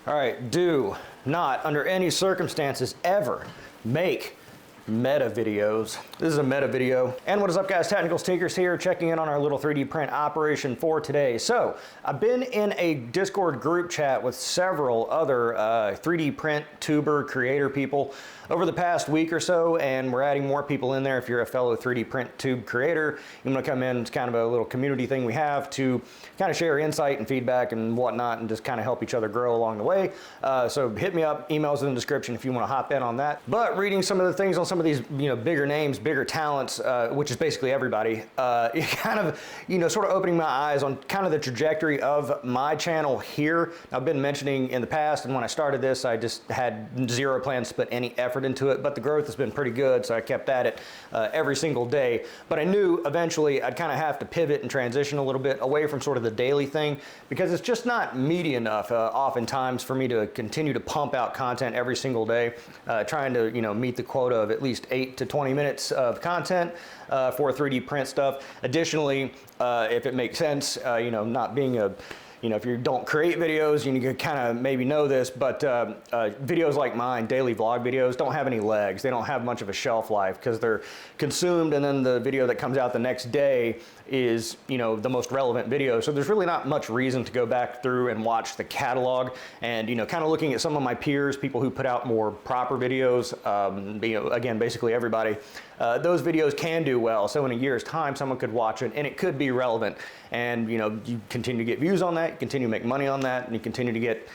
All right, do not, under any circumstances, ever make meta videos. This is a meta video. And what is up, guys? Technical Stinkers here, checking in on our little 3D print operation for today. So I've been in a Discord group chat with several other 3D print tuber creator people over the past week or so, and we're adding more people in there. If you're a fellow 3D print tube creator, you want to come in. It's kind of a little community thing we have to kind of share insight and feedback and whatnot, and just kind of help each other grow along the way. So hit me up, emails in the description if you want to hop in on that. But reading some of the things on some of these, bigger names, bigger talents, which is basically everybody, it kind of, sort of opening my eyes on kind of the trajectory of my channel here. I've been mentioning in the past, and when I started this, I just had zero plans to put any effort into it, but the growth has been pretty good, so I kept at it every single day. But I knew eventually I'd kind of have to pivot and transition a little bit away from sort of the daily thing, because it's just not meaty enough oftentimes for me to continue to pump out content every single day, trying to meet the quota of at least 8 to 20 minutes of content for 3D print stuff. Additionally, if it makes sense, not being a if you don't create videos, you can kind of maybe know this, but videos like mine, daily vlog videos, don't have any legs. They don't have much of a shelf life because they're consumed, and then the video that comes out the next day is, the most relevant video. So there's really not much reason to go back through and watch the catalog. And, kind of looking at some of my peers, people who put out more proper videos, again, basically everybody, those videos can do well. So in a year's time, someone could watch it and it could be relevant. And, you continue to get views on that, you continue to make money on that, and you continue to get,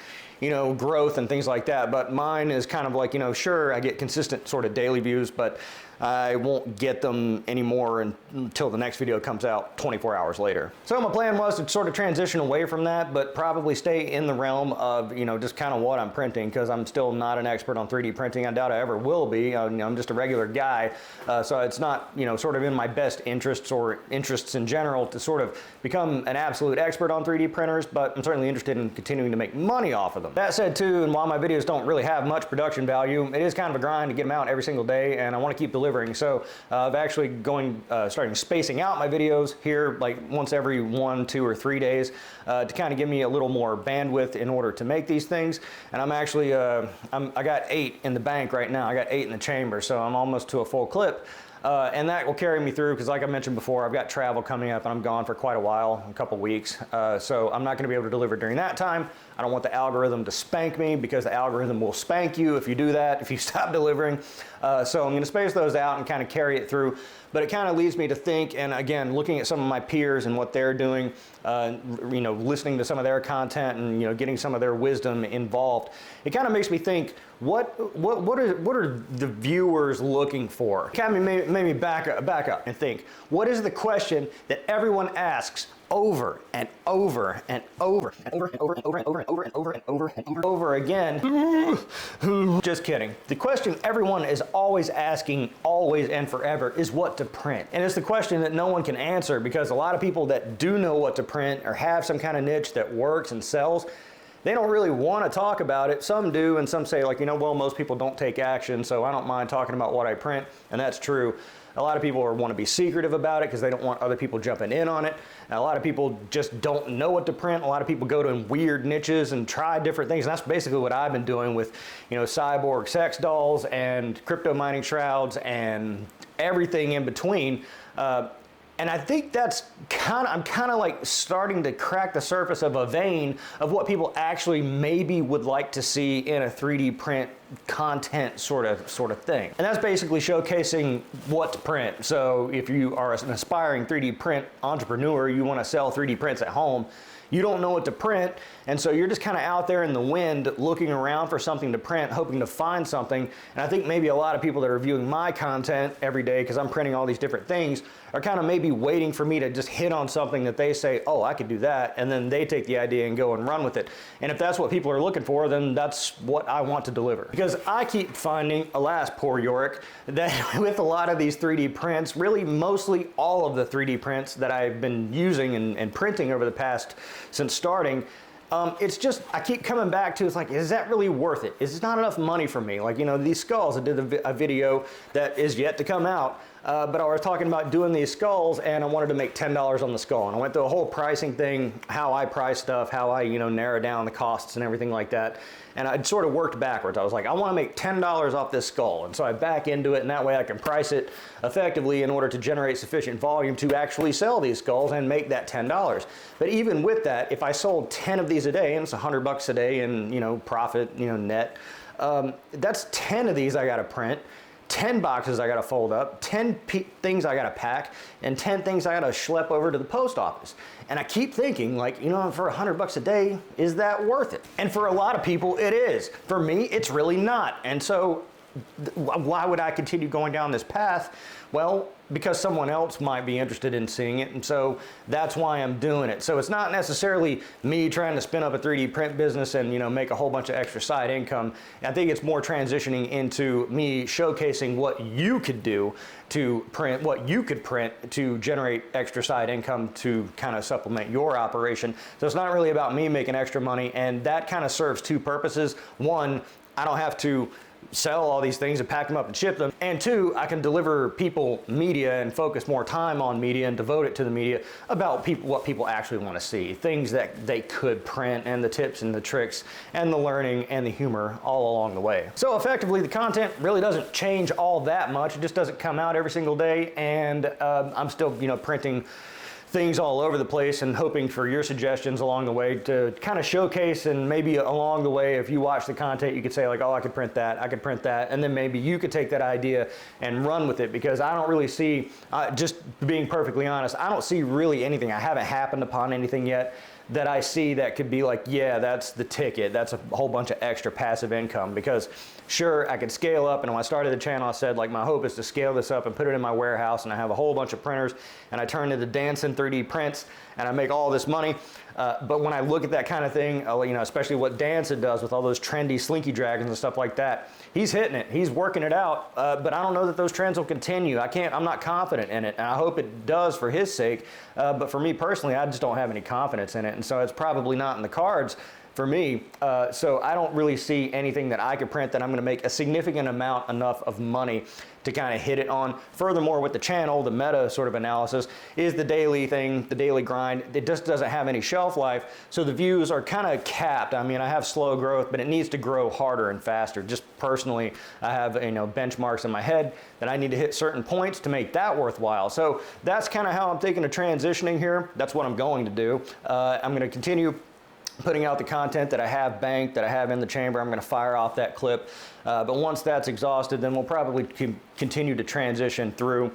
growth and things like that. But mine is kind of like, sure, I get consistent sort of daily views, but I won't get them anymore until the next video comes out 24 hours later. So my plan was to sort of transition away from that, but probably stay in the realm of, just kind of what I'm printing, because I'm still not an expert on 3D printing. I doubt I ever will be. I'm just a regular guy. So it's not, sort of in my best interests or interests in general to sort of become an absolute expert on 3D printers, but I'm certainly interested in continuing to make money off of them. That said too, and while my videos don't really have much production value, it is kind of a grind to get them out every single day, and I want to keep delivering. So I've actually starting spacing out my videos here like once every 1, 2, or 3 days to kind of give me a little more bandwidth in order to make these things. And I'm actually, I got 8 in the bank right now. I got 8 in the chamber, so I'm almost to a full clip. And that will carry me through, because like I mentioned before, I've got travel coming up and I'm gone for quite a while, a couple weeks. So I'm not going to be able to deliver during that time. I don't want the algorithm to spank me, because the algorithm will spank you if you do that, if you stop delivering. So I'm going to space those out and kind of carry it through. But it kind of leads me to think, and again, looking at some of my peers and what they're doing, listening to some of their content and getting some of their wisdom involved, it kind of makes me think, what are the viewers looking for? Kind of made me back up and think, what is the question that everyone asks over and over and over and over and over and over and over and over and over and over and over again? Just kidding. The question everyone is always asking, always and forever, is what to print. And it's the question that no one can answer, because a lot of people that do know what to print or have some kind of niche that works and sells, they don't really want to talk about it. Some do, and some say, like, well, most people don't take action, so I don't mind talking about what I print, and that's true. A lot of people want to be secretive about it because they don't want other people jumping in on it. And a lot of people just don't know what to print. A lot of people go to weird niches and try different things. And that's basically what I've been doing with, cyborg sex dolls and crypto mining shrouds and everything in between. And I think that's I'm kind of like starting to crack the surface of a vein of what people actually maybe would like to see in a 3D print content sort of thing. And that's basically showcasing what to print. So if you are an aspiring 3D print entrepreneur, you want to sell 3D prints at home, you don't know what to print, and so you're just kind of out there in the wind looking around for something to print, hoping to find something. And I think maybe a lot of people that are viewing my content every day, because I'm printing all these different things, are kind of maybe waiting for me to just hit on something that they say, oh, I could do that, and then they take the idea and go and run with it. And if that's what people are looking for, then that's what I want to deliver. Because I keep finding, alas, poor Yorick, that with a lot of these 3D prints, really mostly all of the 3D prints that I've been using and printing over the past, since starting, it's just, I keep coming back to, it's like, is that really worth it? Is it not enough money for me? Like, these skulls, I did a video that is yet to come out, but I was talking about doing these skulls, and I wanted to make $10 on the skull. And I went through a whole pricing thing, how I price stuff, how I, narrow down the costs and everything like that. And I sort of worked backwards. I was like, I want to make $10 off this skull. And so I back into it, and that way I can price it effectively in order to generate sufficient volume to actually sell these skulls and make that $10. But even with that, if I sold 10 of these a day, and it's $100 a day in, profit, net, that's 10 of these I got to print. 10 boxes I gotta fold up, 10 things I gotta pack, and 10 things I gotta schlep over to the post office. And I keep thinking, like, for $100 a day, is that worth it? And for a lot of people, it is. For me, it's really not. And so why would I continue going down this path? Well, because someone else might be interested in seeing it, and so that's why I'm doing it. So it's not necessarily me trying to spin up a 3D print business and make a whole bunch of extra side income. I think it's more transitioning into me showcasing what you could do to print, what you could print to generate extra side income to kind of supplement your operation. So it's not really about me making extra money, and that kind of serves two purposes. One, I don't have to sell all these things and pack them up and ship them. And two, I can deliver people media and focus more time on media and devote it to the media about what people actually want to see. Things that they could print, and the tips and the tricks and the learning and the humor all along the way. So effectively, the content really doesn't change all that much. It just doesn't come out every single day. And I'm still, printing things all over the place and hoping for your suggestions along the way to kind of showcase, and maybe along the way, if you watch the content, you could say like, oh, I could print that, and then maybe you could take that idea and run with it, because I don't really see, just being perfectly honest, I don't see really anything. I haven't happened upon anything yet that I see that could be like, yeah, that's the ticket. That's a whole bunch of extra passive income. Because sure, I could scale up, and when I started the channel, I said like my hope is to scale this up and put it in my warehouse, and I have a whole bunch of printers, and I turn into dancing 3D prints, and I make all this money. But when I look at that kind of thing, especially what Danson does with all those trendy slinky dragons and stuff like that, he's hitting it, he's working it out, but I don't know that those trends will continue. I'm not confident in it, and I hope it does for his sake, but for me personally, I just don't have any confidence in it, and so it's probably not in the cards for me. So I don't really see anything that I could print that I'm going to make a significant amount enough of money to kind of hit it on. Furthermore, with the channel, the meta sort of analysis is the daily thing, the daily grind. It just doesn't have any shelf life, so the views are kind of capped. I mean, I have slow growth, but it needs to grow harder and faster. Just personally, I have benchmarks in my head that I need to hit certain points to make that worthwhile. So that's kind of how I'm thinking of transitioning here. That's what I'm going to do. I'm going to continue putting out the content that I have banked, that I have in the chamber. I'm going to fire off that clip. But once that's exhausted, then we'll probably continue to transition through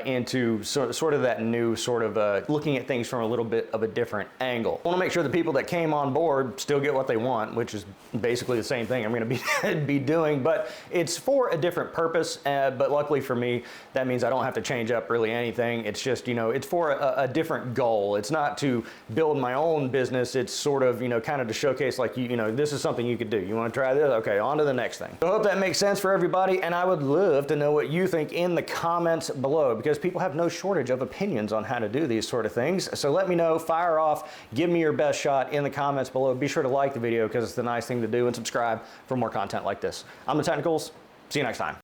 into sort of that new sort of looking at things from a little bit of a different angle. I want to make sure the people that came on board still get what they want, which is basically the same thing I'm going to be doing, but it's for a different purpose. But luckily for me, that means I don't have to change up really anything. It's just, it's for a different goal. It's not to build my own business. It's sort of, kind of to showcase like, this is something you could do. You want to try this? Okay, on to the next thing. So I hope that makes sense for everybody, and I would love to know what you think in the comments below, because people have no shortage of opinions on how to do these sort of things. So let me know, fire off, give me your best shot in the comments below. Be sure to like the video because it's the nice thing to do, and subscribe for more content like this. I'm the Technicals. See you next time.